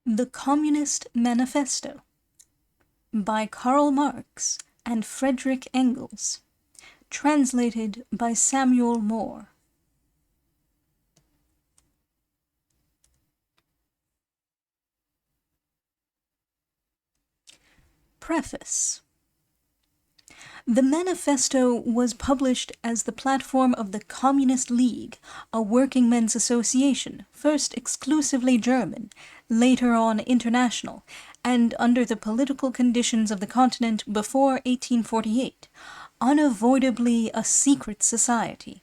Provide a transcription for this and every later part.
The Communist Manifesto by Karl Marx and Friedrich Engels. Translated by Samuel Moore. Preface. The Manifesto was published as the platform of the Communist League, a working men's association, first exclusively German, later on international, and under the political conditions of the continent before 1848, unavoidably a secret society.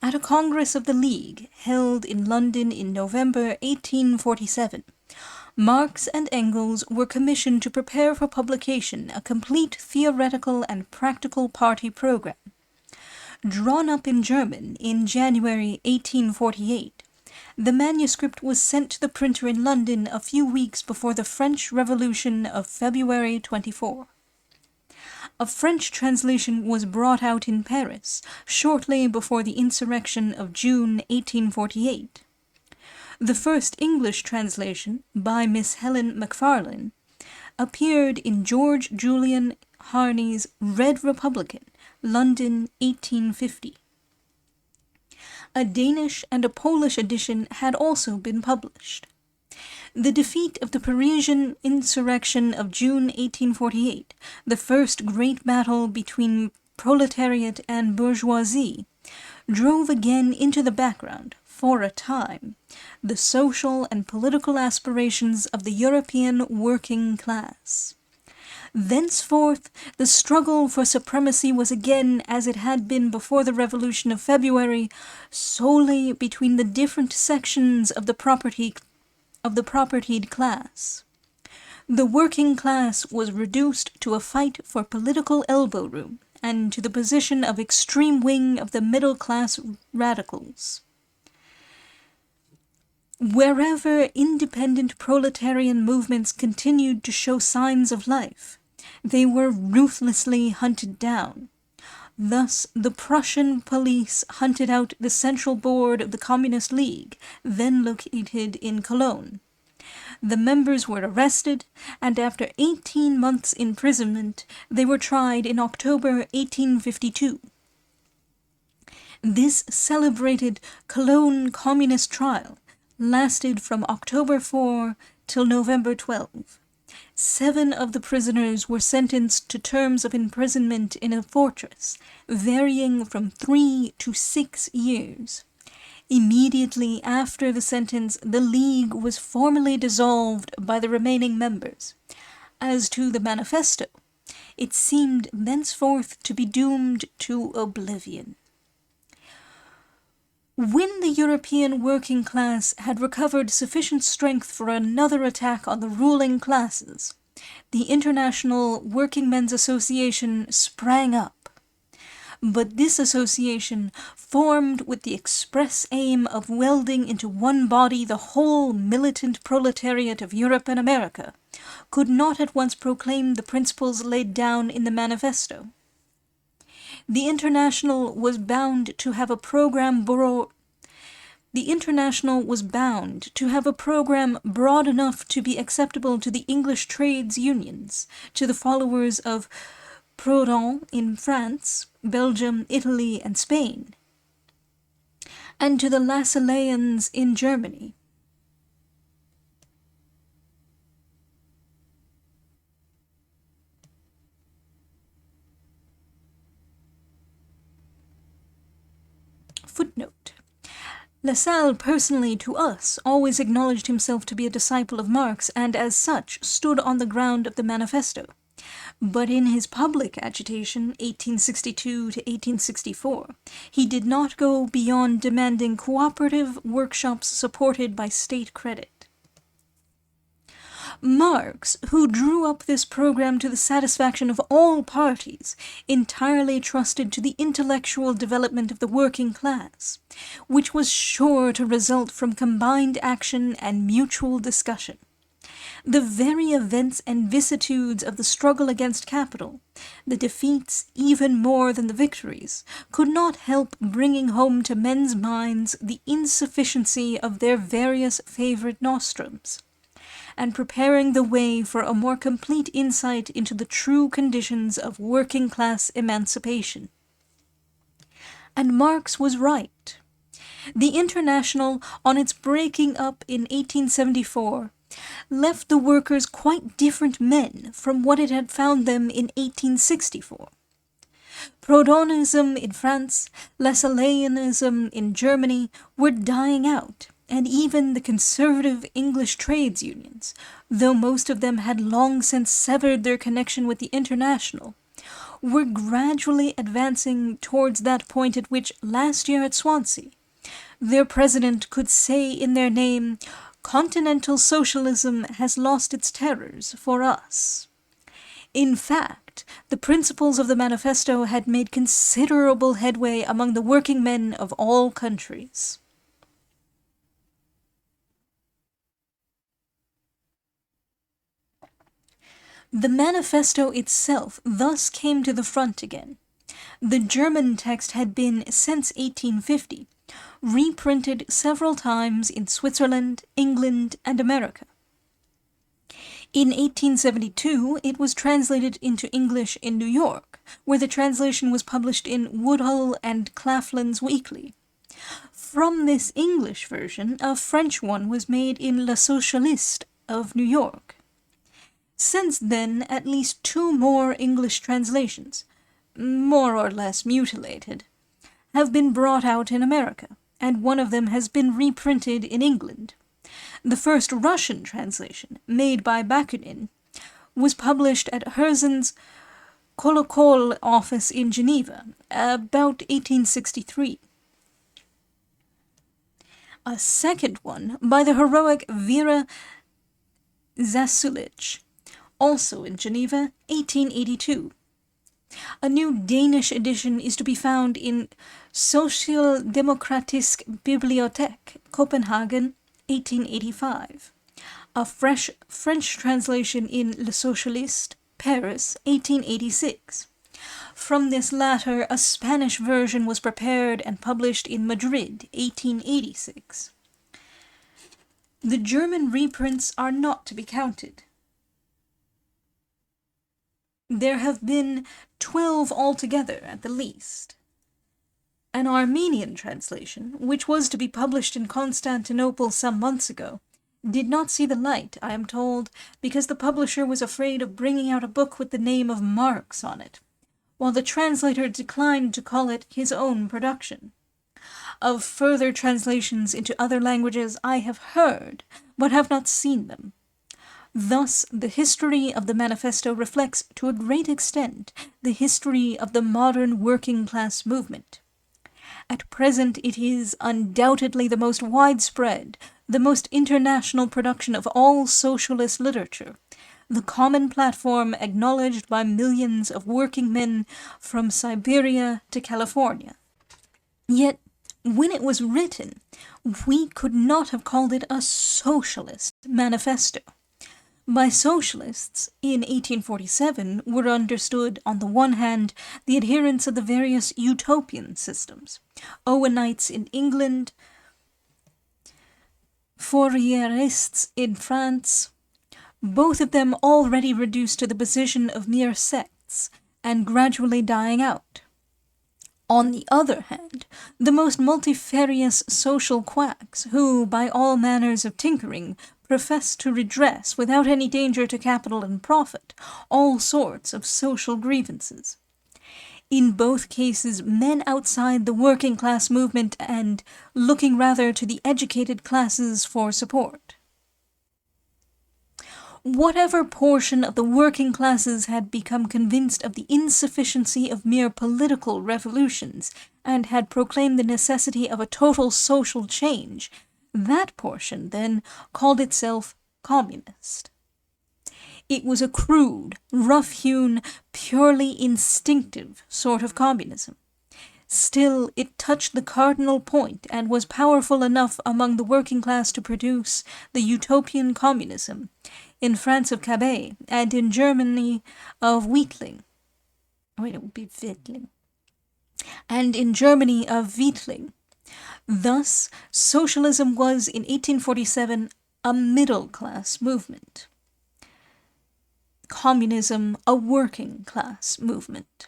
At a Congress of the League, held in London in November 1847, Marx and Engels were commissioned to prepare for publication a complete theoretical and practical party program. Drawn up in German in January 1848, the manuscript was sent to the printer in London a few weeks before the French Revolution of February 24. A French translation was brought out in Paris shortly before the insurrection of June 1848. The first English translation, by Miss Helen Macfarlane, appeared in George Julian Harney's Red Republican, London, 1850. A Danish and a Polish edition had also been published. The defeat of the Parisian insurrection of June 1848, the first great battle between proletariat and bourgeoisie, drove again into the background, for a time, the social and political aspirations of the European working class. Thenceforth, the struggle for supremacy was again, as it had been before the Revolution of February, solely between the different sections of the propertied class. The working class was reduced to a fight for political elbow room, and to the position of extreme wing of the middle-class radicals. Wherever independent proletarian movements continued to show signs of life, they were ruthlessly hunted down. Thus, the Prussian police hunted out the Central Board of the Communist League, then located in Cologne. The members were arrested, and after 18 months' imprisonment, they were tried in October 1852. This celebrated Cologne Communist trial lasted from October 4 till November 12. 7 of the prisoners were sentenced to terms of imprisonment in a fortress, varying from 3 to 6 years. Immediately after the sentence, the League was formally dissolved by the remaining members. As to the Manifesto, it seemed thenceforth to be doomed to oblivion. When the European working class had recovered sufficient strength for another attack on the ruling classes, the International Working Men's Association sprang up. But this association, formed with the express aim of welding into one body the whole militant proletariat of Europe and America, could not at once proclaim the principles laid down in the Manifesto. The International was bound to have a program broad enough to be acceptable to the English trades unions, to the followers of Proudhon in France, Belgium, Italy, and Spain, and to the Lassalleans in Germany. Footnote. Lassalle personally, to us, always acknowledged himself to be a disciple of Marx, and as such stood on the ground of the Manifesto. But in his public agitation, 1862 to 1864, he did not go beyond demanding cooperative workshops supported by state credit. Marx, who drew up this program to the satisfaction of all parties, entirely trusted to the intellectual development of the working class, which was sure to result from combined action and mutual discussion. The very events and vicissitudes of the struggle against capital, the defeats even more than the victories, could not help bringing home to men's minds the insufficiency of their various favorite nostrums. and preparing the way for a more complete insight into the true conditions of working-class emancipation. And Marx was right. The International, on its breaking up in 1874, left the workers quite different men from what it had found them in 1864. Proudhonism in France, Lassalleanism in Germany were dying out, and even the conservative English trades unions, though most of them had long since severed their connection with the International, were gradually advancing towards that point at which, last year at Swansea, their president could say in their name, "Continental socialism has lost its terrors for us." In fact, the principles of the Manifesto had made considerable headway among the working men of all countries. The Manifesto itself thus came to the front again. The German text had been, since 1850, reprinted several times in Switzerland, England, and America. In 1872, it was translated into English in New York, where the translation was published in Woodhull and Claflin's Weekly. From this English version, a French one was made in Le Socialiste of New York. Since then, at least 2 more English translations, more or less mutilated, have been brought out in America, and one of them has been reprinted in England. The first Russian translation, made by Bakunin, was published at Herzen's Kolokol office in Geneva, about 1863. A second one, by the heroic Vera Zasulich, also in Geneva, 1882. A new Danish edition is to be found in Socialdemokratisk Bibliothek, Copenhagen, 1885. A fresh French translation in Le Socialiste, Paris, 1886. From this latter, a Spanish version was prepared and published in Madrid, 1886. The German reprints are not to be counted. There have been 12 altogether at the least. An Armenian translation, which was to be published in Constantinople some months ago, did not see the light, I am told, because the publisher was afraid of bringing out a book with the name of Marx on it, while the translator declined to call it his own production. Of further translations into other languages I have heard, but have not seen them. Thus, the history of the Manifesto reflects, to a great extent, the history of the modern working-class movement. At present it is undoubtedly the most widespread, the most international production of all socialist literature, the common platform acknowledged by millions of working men from Siberia to California. Yet, when it was written, we could not have called it a socialist manifesto. By socialists, in 1847, were understood, on the one hand, the adherents of the various utopian systems, Owenites in England, Fourierists in France, both of them already reduced to the position of mere sects, and gradually dying out. On the other hand, the most multifarious social quacks, who, by all manners of tinkering, profess to redress, without any danger to capital and profit, all sorts of social grievances. In both cases, men outside the working-class movement and looking rather to the educated classes for support. Whatever portion of the working classes had become convinced of the insufficiency of mere political revolutions, and had proclaimed the necessity of a total social change, that portion, then, called itself communist. It was a crude, rough-hewn, purely instinctive sort of communism. Still, it touched the cardinal point, and was powerful enough among the working class to produce the utopian communism, in France of Cabet, and in Germany of Wittling. Wait, it would be Wittling. And in Germany of Wittling. Thus, socialism was, in 1847, a middle-class movement. Communism, a working-class movement.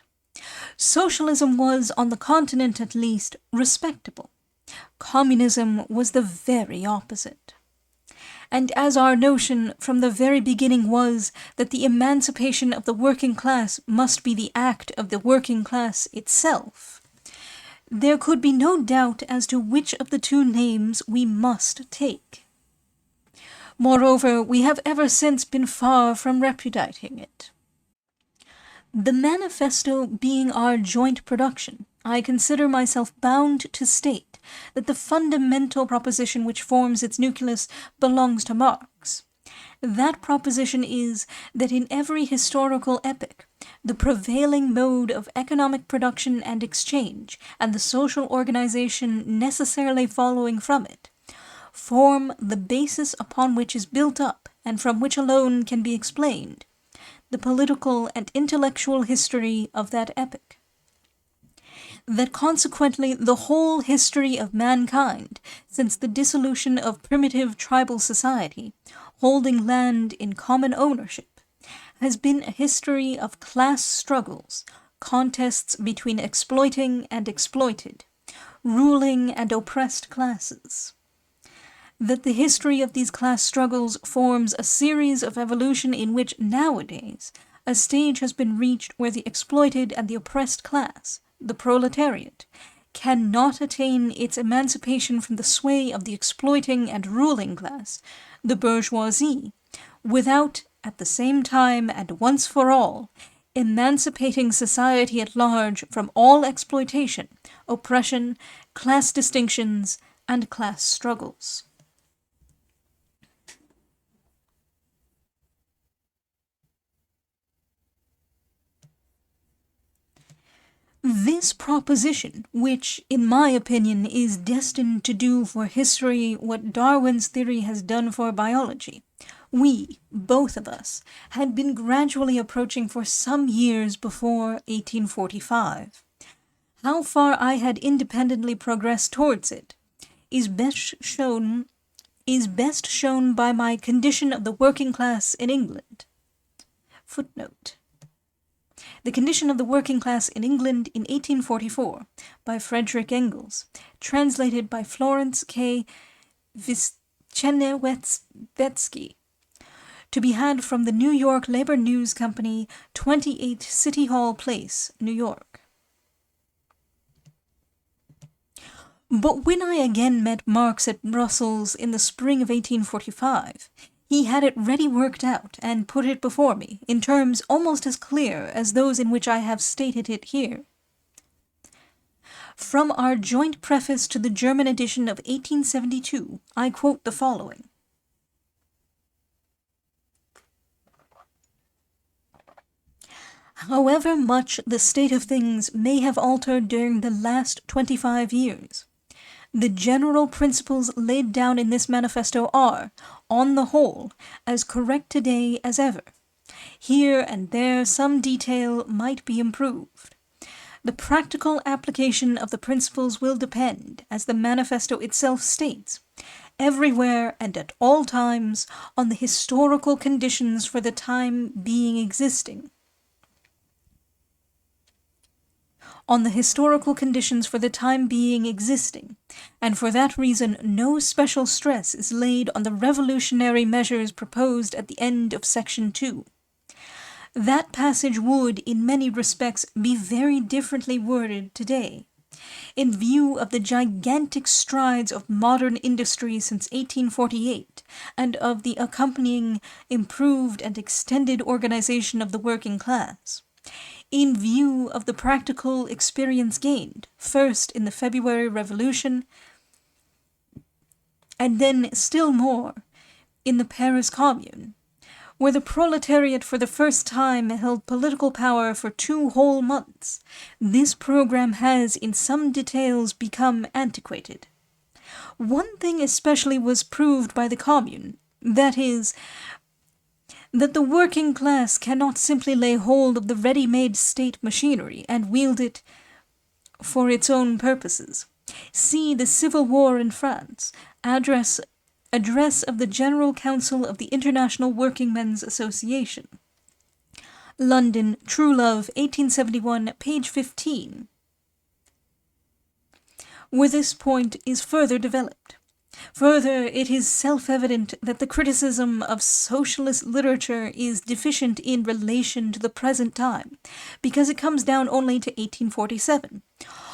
Socialism was, on the continent at least, respectable. Communism was the very opposite. And as our notion from the very beginning was that the emancipation of the working class must be the act of the working class itself, there could be no doubt as to which of the two names we must take. Moreover, we have ever since been far from repudiating it. The Manifesto being our joint production, I consider myself bound to state that the fundamental proposition which forms its nucleus belongs to Marx. That proposition is that in every historical epoch, the prevailing mode of economic production and exchange, and the social organization necessarily following from it, form the basis upon which is built up, and from which alone can be explained, the political and intellectual history of that epoch. That consequently the whole history of mankind, since the dissolution of primitive tribal society, holding land in common ownership, has been a history of class struggles, contests between exploiting and exploited, ruling and oppressed classes. That the history of these class struggles forms a series of evolution in which nowadays a stage has been reached where the exploited and the oppressed class, the proletariat, cannot attain its emancipation from the sway of the exploiting and ruling class, the bourgeoisie, without, at the same time and once for all, emancipating society at large from all exploitation, oppression, class distinctions, and class struggles. This proposition, which, in my opinion, is destined to do for history what Darwin's theory has done for biology, we, both of us, had been gradually approaching for some years before 1845. How far I had independently progressed towards it is best shown by my Condition of the Working Class in England. Footnote. The Condition of the Working Class in England in 1844, by Friedrich Engels, translated by Florence K. Vyscheniewicz, to be had from the New York Labor News Company, 28 City Hall Place, New York. But when I again met Marx at Brussels in the spring of 1845, he had it ready worked out and put it before me in terms almost as clear as those in which I have stated it here. From our joint preface to the German edition of 1872, I quote the following. However much the state of things may have altered during the last 25 years, the general principles laid down in this manifesto are, on the whole, as correct today as ever. Here and there some detail might be improved. The practical application of the principles will depend, as the manifesto itself states, everywhere and at all times on the historical conditions for the time being existing. And for that reason no special stress is laid on the revolutionary measures proposed at the end of Section 2. That passage would, in many respects, be very differently worded today. In view of the gigantic strides of modern industry since 1848, and of the accompanying improved and extended organization of the working class, in view of the practical experience gained, first in the February Revolution, and then still more in the Paris Commune, where the proletariat for the first time held political power for 2 whole months, this program has in some details become antiquated. One thing especially was proved by the Commune, that is, that the working class cannot simply lay hold of the ready-made state machinery and wield it for its own purposes. See the Civil War in France, address Address of the General Council of the International Workingmen's Association. London, True Love, 1871, page 15, where this point is further developed. Further, it is self-evident that the criticism of socialist literature is deficient in relation to the present time, because it comes down only to 1847.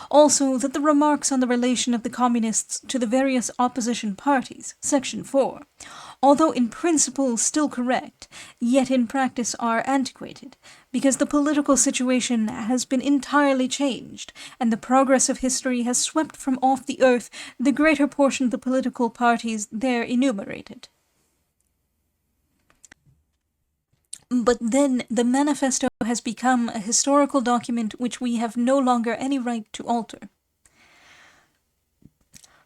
Also, that the remarks on the relation of the communists to the various opposition parties, section 4, although in principle still correct, yet in practice are antiquated, because the political situation has been entirely changed, and the progress of history has swept from off the earth the greater portion of the political parties there enumerated. But then the Manifesto has become a historical document which we have no longer any right to alter.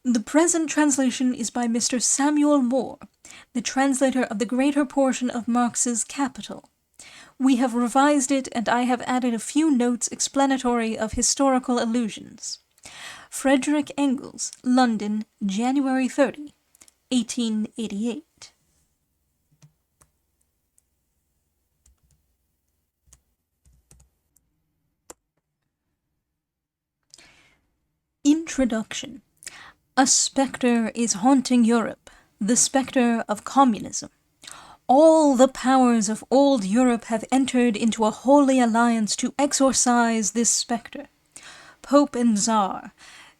The present translation is by Mr. Samuel Moore, the translator of the greater portion of Marx's Capital. We have revised it, and I have added a few notes explanatory of historical allusions. Friedrich Engels, London, January 30, 1888. Introduction. A spectre is haunting Europe, the spectre of communism. All the powers of old Europe have entered into a holy alliance to exorcise this spectre. Pope and Tsar,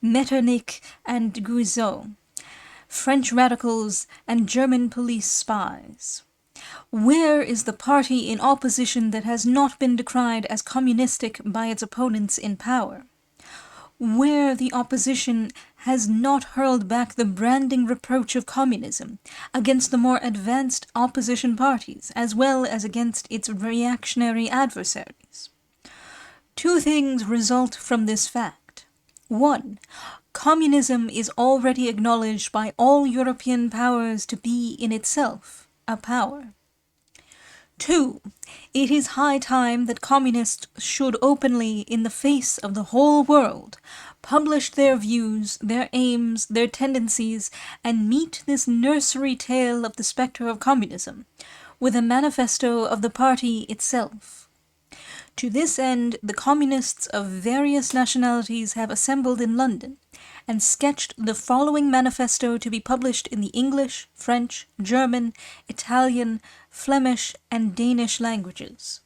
Metternich and Guizot, French radicals and German police spies. Where is the party in opposition that has not been decried as communistic by its opponents in power? Where the opposition has not hurled back the branding reproach of communism against the more advanced opposition parties, as well as against its reactionary adversaries? Two things result from this fact. 1. Communism is already acknowledged by all European powers to be in itself a power. 2. It is high time that communists should openly, in the face of the whole world, publish their views, their aims, their tendencies, and meet this nursery tale of the spectre of communism with a manifesto of the party itself. To this end, the communists of various nationalities have assembled in London, and sketched the following manifesto to be published in the English, French, German, Italian, Flemish, and Danish languages.